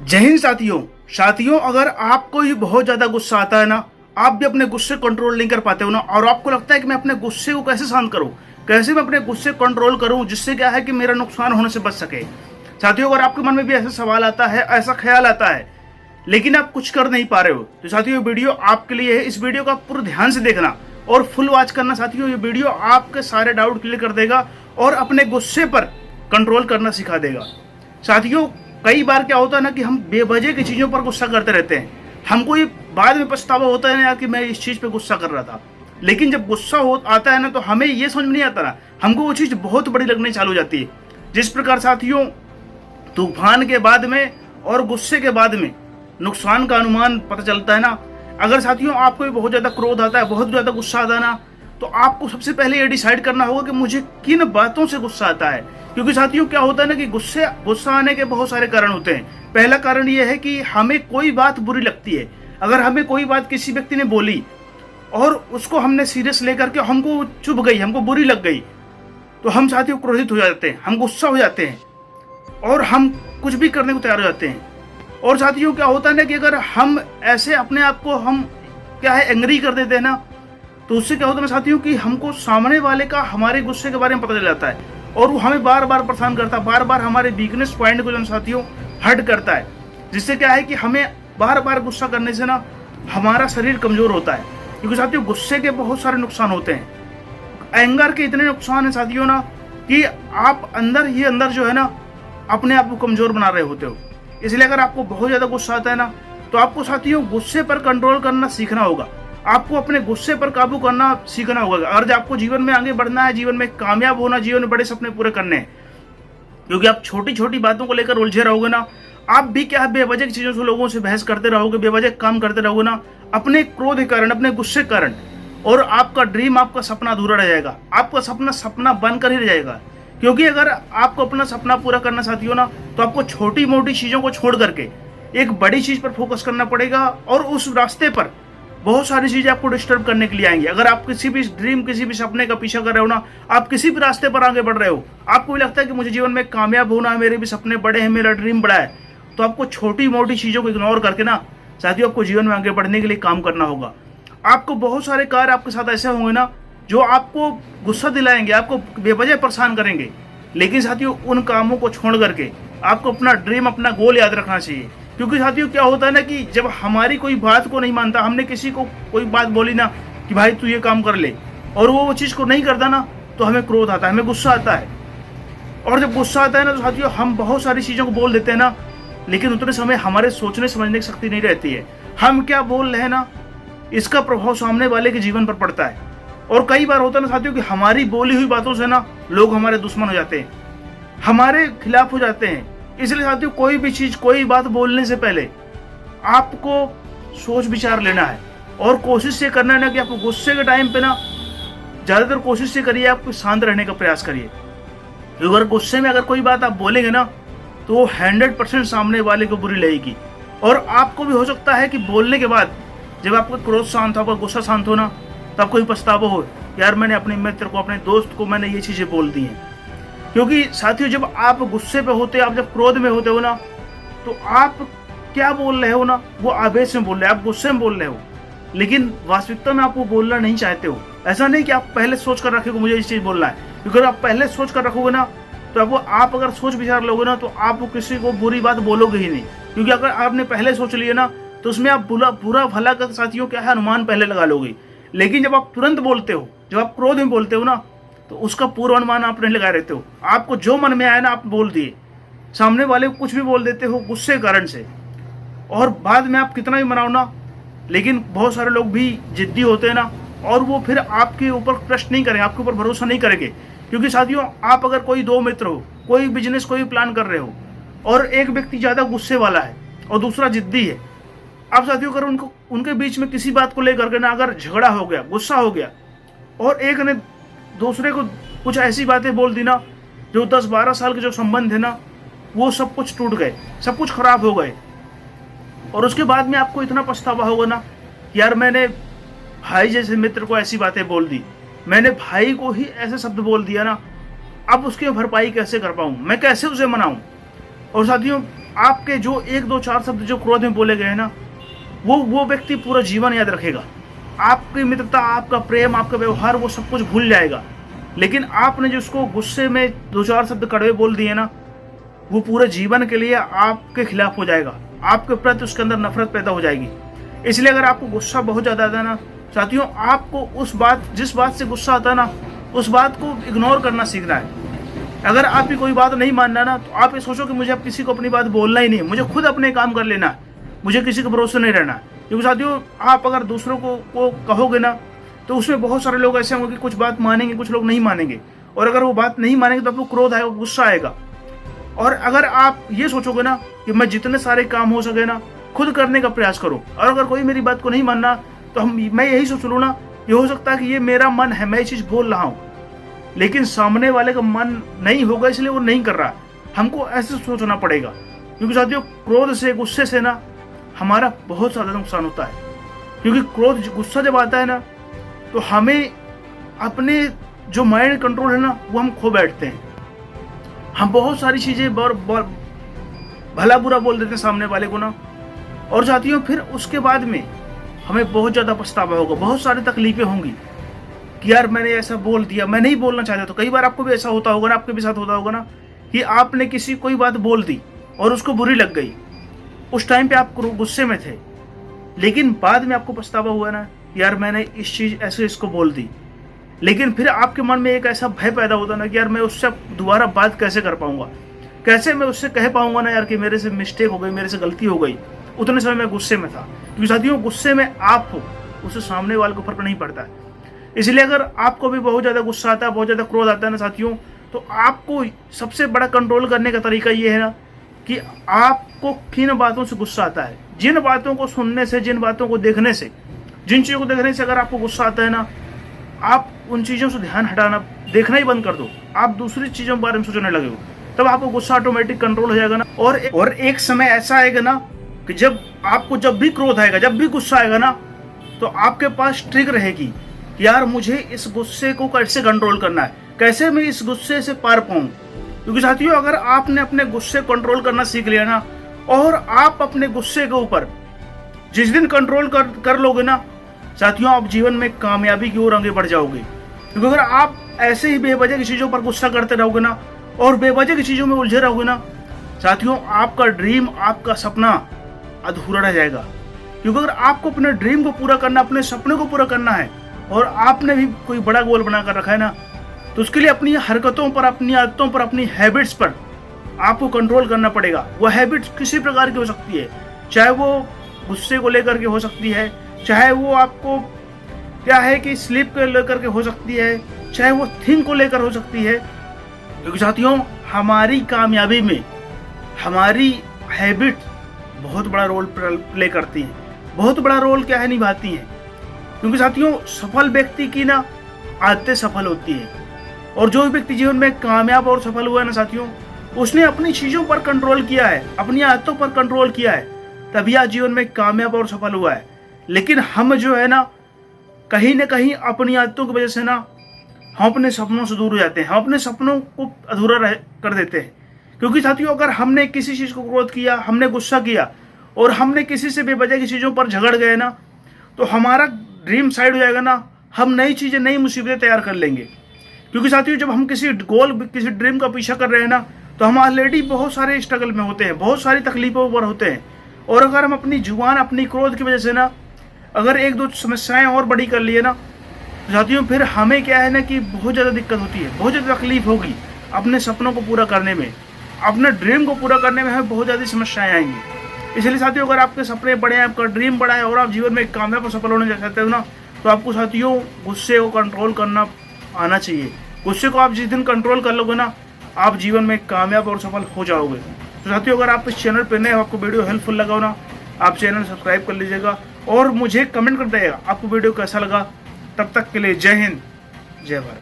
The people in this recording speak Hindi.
जय हिंद साथियों। साथियों, अगर आपको ही बहुत ज्यादा गुस्सा आता है ना, आप भी अपने गुस्से कंट्रोल नहीं कर पाते हो ना, और आपको लगता है कि मैं अपने गुस्से को कैसे शांत करूं, कैसे मैं अपने गुस्से कंट्रोल करूं जिससे क्या है कि मेरा नुकसान होने से बच सके। साथियों, अगर आपके मन में भी ऐसा सवाल आता है, ऐसा ख्याल आता है, लेकिन आप कुछ कर नहीं पा रहे हो, तो साथियों ये वीडियो आपके लिए है। इस वीडियो को आप पूरे ध्यान से देखना और फुल वॉच करना। साथियों, ये वीडियो आपके सारे डाउट क्लियर कर देगा और अपने गुस्से पर कंट्रोल करना सिखा देगा। साथियों, कई बार क्या होता है ना कि हम बेवजह की चीजों पर गुस्सा करते रहते हैं। हमको ये बाद में पछतावा होता है ना कि मैं इस चीज पे गुस्सा कर रहा था, लेकिन जब गुस्सा आता है ना तो हमें ये समझ में नहीं आता ना, हमको वो चीज बहुत बड़ी लगने चालू हो जाती है। जिस प्रकार साथियों तूफान के बाद में और गुस्से के बाद में नुकसान का अनुमान पता चलता है ना। अगर साथियों आपको बहुत ज्यादा क्रोध आता है, बहुत ज्यादा गुस्सा आता है ना, तो आपको सबसे पहले ये डिसाइड करना होगा कि मुझे किन बातों से गुस्सा आता है। क्योंकि साथियों क्या होता है ना कि गुस्सा आने के बहुत सारे कारण होते हैं। पहला कारण ये है कि हमें कोई बात बुरी लगती है। अगर हमें कोई बात किसी व्यक्ति ने बोली और उसको हमने सीरियस लेकर के हमको चुभ गई, हमको बुरी लग गई, तो हम साथियों क्रोधित हो जाते हैं, हम गुस्सा हो जाते हैं और हम कुछ भी करने को तैयार हो जाते हैं। और साथियों क्या होता है ना कि अगर हम ऐसे अपने आप को हम क्या है एंग्री कर देते हैं ना, तो उससे क्या होता है साथियों कि हमको सामने वाले का हमारे गुस्से के बारे में पता चल जाता है और वो हमें बार बार परेशान करता है, बार बार हमारे वीकनेस पॉइंट को जो साथियों हर्ट करता है, जिससे क्या है कि हमें बार बार गुस्सा करने से ना हमारा शरीर कमजोर होता है। क्योंकि साथियों गुस्से के बहुत सारे नुकसान होते हैं। एंगर के इतने नुकसान है साथियों ना कि आप अंदर ही अंदर जो है ना अपने आप को कमजोर बना रहे होते हो। इसलिए अगर आपको बहुत ज्यादा गुस्सा आता है ना, तो आपको साथियों गुस्से पर कंट्रोल करना सीखना होगा। आपको अपने गुस्से पर काबू करना सीखना होगा। अगर आपको जीवन में आगे बढ़ना है, जीवन में कामयाब होना, जीवन में बड़े सपने पूरे करने हैं, क्योंकि आप छोटी छोटी बातों को लेकर उलझे रहोगे ना, आप भी क्या बेवजह की चीजों से लोगों से बहस करते रहोगे, बेवजह काम करते रहोगे ना, अपने क्रोध के कारण, अपने गुस्से के कारण, और आपका ड्रीम, आपका सपना अधूरा रह जाएगा। आपका सपना सपना बनकर ही रह जाएगा। क्योंकि अगर आपको अपना सपना पूरा करना साथियों ना, तो आपको छोटी मोटी चीजों को छोड़ करके एक बड़ी चीज पर फोकस करना पड़ेगा। और उस रास्ते पर बहुत सारी चीजें आपको डिस्टर्ब करने के लिए आएंगी। अगर आप किसी भी ड्रीम, किसी भी सपने का पीछा कर रहे हो ना, आप किसी भी रास्ते पर आगे बढ़ रहे हो, आपको भी लगता है कि मुझे जीवन में कामयाब होना है, मेरे भी सपने बड़े हैं, मेरा ड्रीम बड़ा है, तो आपको छोटी मोटी चीजों को इग्नोर करके ना साथियों आपको जीवन में आगे बढ़ने के लिए काम करना होगा। आपको बहुत सारे कार्य आपके साथ ऐसे होंगे ना जो आपको गुस्सा दिलाएंगे, आपको बेवजह परेशान करेंगे, लेकिन साथियों उन कामों को छोड़ करके आपको अपना ड्रीम, अपना गोल याद रखना चाहिए। क्योंकि साथियों क्या होता है ना कि जब हमारी कोई बात को नहीं मानता, हमने किसी को कोई बात बोली ना कि भाई तू ये काम कर ले, और वो चीज को नहीं करता ना, तो हमें क्रोध आता है, हमें गुस्सा आता है। और जब गुस्सा आता है ना तो साथियों हम बहुत सारी चीजों को बोल देते हैं ना, लेकिन उतने समय हमारे सोचने समझने की शक्ति नहीं रहती है। हम क्या बोल रहे हैं ना, इसका प्रभाव सामने वाले के जीवन पर पड़ता है। और कई बार होता है ना साथियों कि हमारी बोली हुई बातों से ना लोग हमारे दुश्मन हो जाते हैं, हमारे खिलाफ हो जाते हैं। इसलिए साथियों कोई भी चीज, कोई बात बोलने से पहले आपको सोच विचार लेना है और कोशिश ये करना है ना कि आपको गुस्से के टाइम पे ना ज्यादातर कोशिश ये करिए आप शांत रहने का प्रयास करिए। क्योंकि अगर गुस्से में अगर कोई बात आप बोलेंगे ना तो वो 100% सामने वाले को बुरी लगेगी। और आपको भी हो सकता है कि बोलने के बाद जब आपका क्रोध शांत हो, आपका गुस्सा शांत हो ना, तब कोई पछतावा हो, यार मैंने अपने मित्र को, अपने दोस्त को मैंने ये चीजें बोल दी हैं। क्योंकि साथियों जब आप गुस्से पे होते हो, आप जब क्रोध में होते हो ना, तो आप क्या बोल रहे हो ना, वो आवेश में बोल रहे हो, आप गुस्से में बोल रहे हो, लेकिन वास्तविकता में आप वो बोलना नहीं चाहते हो। ऐसा नहीं कि आप पहले सोच कर रखे मुझे इस चीज बोलना है, क्योंकि अगर आप पहले सोच कर रखोगे ना, तो आप अगर सोच विचार लोगे ना, तो आप किसी को बुरी बात बोलोगे ही नहीं। क्योंकि अगर आपने पहले सोच लिया ना, तो उसमें आप बुरा भला का साथियों क्या है अनुमान पहले लगा लोगे। लेकिन जब आप तुरंत बोलते हो, जब आप क्रोध में बोलते हो ना, तो उसका पूर्वानुमान आप नहीं लगाए रहते हो। आपको जो मन में आया ना आप बोल दिए, सामने वाले को कुछ भी बोल देते हो गुस्से के कारण से, और बाद में आप कितना भी मनाओ ना, लेकिन बहुत सारे लोग भी जिद्दी होते हैं ना, और वो फिर आपके ऊपर ट्रस्ट नहीं करेंगे, आपके ऊपर भरोसा नहीं करेंगे। क्योंकि साथियों आप अगर कोई दो मित्र हो, कोई बिजनेस कोई प्लान कर रहे हो, और एक व्यक्ति ज्यादा गुस्से वाला है और दूसरा जिद्दी है, आप साथियों अगर उनके बीच में किसी बात को लेकर के ना अगर झगड़ा हो गया, गुस्सा हो गया, और एक ने दूसरे को कुछ ऐसी बातें बोल दी ना, जो 10-12 साल के जो संबंध है ना, वो सब कुछ टूट गए, सब कुछ खराब हो गए। और उसके बाद में आपको इतना पछतावा होगा ना, यार मैंने भाई जैसे मित्र को ऐसी बातें बोल दी, मैंने भाई को ही ऐसे शब्द बोल दिया ना, अब उसकी भरपाई कैसे कर पाऊं, मैं कैसे उसे मनाऊं। और साथियों आपके जो 1 2 4 शब्द जो क्रोध में बोले गए हैं ना, वो व्यक्ति पूरा जीवन याद रखेगा। आपकी मित्रता, आपका प्रेम, आपका व्यवहार वो सब कुछ भूल जाएगा। लेकिन आपने जो उसको गुस्से में 2 4 शब्द कड़वे बोल दिए ना, वो पूरे जीवन के लिए आपके खिलाफ हो जाएगा। आपके प्रति उसके अंदर नफरत पैदा हो जाएगी। इसलिए अगर आपको गुस्सा बहुत ज़्यादा आता है ना साथियों, आपको जिस बात से गुस्सा आता है ना, उस बात को इग्नोर करना सीखना है। अगर आपकी कोई बात नहीं मानना ना, तो आप ये सोचो कि मुझे अब किसी को अपनी बात बोलना ही नहीं है, मुझे खुद अपने काम कर लेना है, मुझे किसी के भरोसे नहीं रहना। क्योंकि साथियों, आप अगर दूसरों को कहोगे ना, तो उसमें बहुत सारे लोग ऐसे होंगे कि कुछ बात मानेंगे, कुछ लोग नहीं मानेंगे। और अगर वो बात नहीं मानेंगे तो आपको क्रोध आएगा, गुस्सा आएगा। और अगर आप ये सोचोगे ना कि मैं जितने सारे काम हो सके ना खुद करने का प्रयास करूं, और अगर कोई मेरी बात को नहीं मानना तो मैं यही सोच लूँ ना, ये हो सकता है कि ये मेरा मन है, मैं ये चीज़ बोल रहा हूँ, लेकिन सामने वाले का मन नहीं होगा इसलिए वो नहीं कर रहा। हमको ऐसे सोचना पड़ेगा। क्योंकि साथियों, क्रोध से, गुस्से से ना हमारा बहुत ज़्यादा नुकसान होता है। क्योंकि गुस्सा जब आता है ना, तो हमें अपने जो माइंड कंट्रोल है ना, वो हम खो बैठते हैं। हम बहुत सारी चीज़ें भला बुरा बोल देते हैं सामने वाले को ना, और साथियों फिर उसके बाद में हमें बहुत ज़्यादा पछतावा होगा, बहुत सारी तकलीफें होंगी कि यार मैंने ऐसा बोल दिया, मैं नहीं बोलना चाहता। तो कई बार आपको भी ऐसा होता होगा ना, आपके भी साथ होता होगा ना, कि आपने किसी कोई बात बोल दी और उसको बुरी लग गई। उस टाइम पे आप गुस्से में थे, लेकिन बाद में आपको पछतावा हुआ ना, यार मैंने इस चीज़ ऐसे इसको बोल दी। लेकिन फिर आपके मन में एक ऐसा भय पैदा होता ना कि यार मैं उससे दोबारा बात कैसे कर पाऊंगा, कैसे मैं उससे कह पाऊंगा ना यार कि मेरे से मिस्टेक हो गई, मेरे से गलती हो गई। उतने समय मैं गुस्से में था। क्योंकि साथियों, गुस्से में आप हो, उससे सामने वाले को फर्क नहीं पड़ता है। इसलिए अगर आपको भी बहुत ज़्यादा गुस्सा आता है, बहुत ज़्यादा क्रोध आता है ना साथियों, तो आपको सबसे बड़ा कंट्रोल करने का तरीका ये है ना कि आपको किन बातों से गुस्सा आता है, जिन बातों को सुनने से, जिन बातों को देखने से, जिन चीज़ों को देखने से अगर आपको गुस्सा आता है ना, आप उन चीज़ों से ध्यान हटाना, देखना ही बंद कर दो। आप दूसरी चीज़ों के बारे में सोचने लगे हो, तब आपको गुस्सा ऑटोमेटिक कंट्रोल हो जाएगा ना। और एक समय ऐसा आएगा ना कि जब भी क्रोध आएगा, जब भी गुस्सा आएगा ना, तो आपके पास ट्रिक रहेगी कि यार मुझे इस गुस्से को कैसे कंट्रोल करना है, कैसे मैं इस गुस्से से पार पाऊँ। क्योंकि साथियों, अगर आपने अपने गुस्से कंट्रोल करना सीख लिया ना, और आप अपने गुस्से के ऊपर जिस दिन कंट्रोल कर लोगे ना साथियों, आप जीवन में कामयाबी की ओर आगे बढ़ जाओगे। क्योंकि अगर आप ऐसे ही बेवजह की चीज़ों पर गुस्सा करते रहोगे ना, और बेवजह की चीज़ों में उलझे रहोगे ना साथियों, आपका ड्रीम, आपका सपना अधूरा रह जाएगा। क्योंकि अगर आपको अपने ड्रीम को पूरा करना, अपने सपने को पूरा करना है, और आपने भी कोई बड़ा गोल बना कर रखा है ना, तो उसके लिए अपनी हरकतों पर, अपनी आदतों पर, अपनी हैबिट्स पर आपको कंट्रोल करना पड़ेगा। वह हैबिट्स किसी प्रकार की हो सकती है, चाहे वो गुस्से को लेकर के हो सकती है, चाहे वो आपको क्या है कि स्लीप को लेकर के हो सकती है, चाहे वो थिंक को लेकर हो सकती है। क्योंकि साथियों, हमारी कामयाबी में हमारी हैबिट बहुत बड़ा रोल प्ले करती हैं, बहुत बड़ा रोल क्या है निभाती हैं। क्योंकि साथियों, सफल व्यक्ति की ना आदतें सफल होती है, और जो व्यक्ति जीवन में कामयाब और सफल हुआ है ना साथियों, उसने अपनी चीज़ों पर कंट्रोल किया है, अपनी आदतों पर कंट्रोल किया है, तभी आज जीवन में कामयाब और सफल हुआ है। लेकिन हम जो है ना कहीं अपनी आदतों की वजह से ना हम अपने सपनों से दूर हो जाते हैं, हम अपने सपनों को अधूरा कर देते हैं। क्योंकि साथियों, अगर हमने किसी चीज़ को क्रोध किया, हमने गुस्सा किया, और हमने किसी से बेवजह की चीज़ों पर झगड़ गए ना, तो हमारा ड्रीम साइड हो जाएगा ना, हम नई चीज़ें, नई मुसीबतें तैयार कर लेंगे। क्योंकि साथियों, जब हम किसी ड्रीम का पीछा कर रहे हैं ना, तो हम ऑलरेडी बहुत सारे स्ट्रगल में होते हैं, बहुत सारी तकलीफों पर होते हैं। और अगर हम अपनी जुबान, अपनी क्रोध की वजह से ना अगर 1 2 समस्याएं और बड़ी कर लिए ना, तो साथियों फिर हमें क्या है ना कि बहुत ज़्यादा दिक्कत होती है, बहुत ज़्यादा तकलीफ होगी अपने सपनों को पूरा करने में, अपने ड्रीम को पूरा करने में हमें बहुत ज़्यादा समस्याएं आएंगी। इसलिए साथियों, अगर आपके सपने बड़े हैं, आपका ड्रीम बड़ा है, और आप जीवन में कामयाब और सफल होने चाहते हो ना, तो आपको साथियों गुस्से को कंट्रोल करना आना चाहिए। गुस्से को आप जिस दिन कंट्रोल कर लोगे ना, आप जीवन में कामयाब और सफल हो जाओगे। तो साथियों, अगर आप इस चैनल पर नए हो, आपको वीडियो हेल्पफुल लगा हो ना, आप चैनल सब्सक्राइब कर लीजिएगा, और मुझे कमेंट कर दीजिएगा आपको वीडियो कैसा लगा। तब तक के लिए जय हिंद, जय भारत।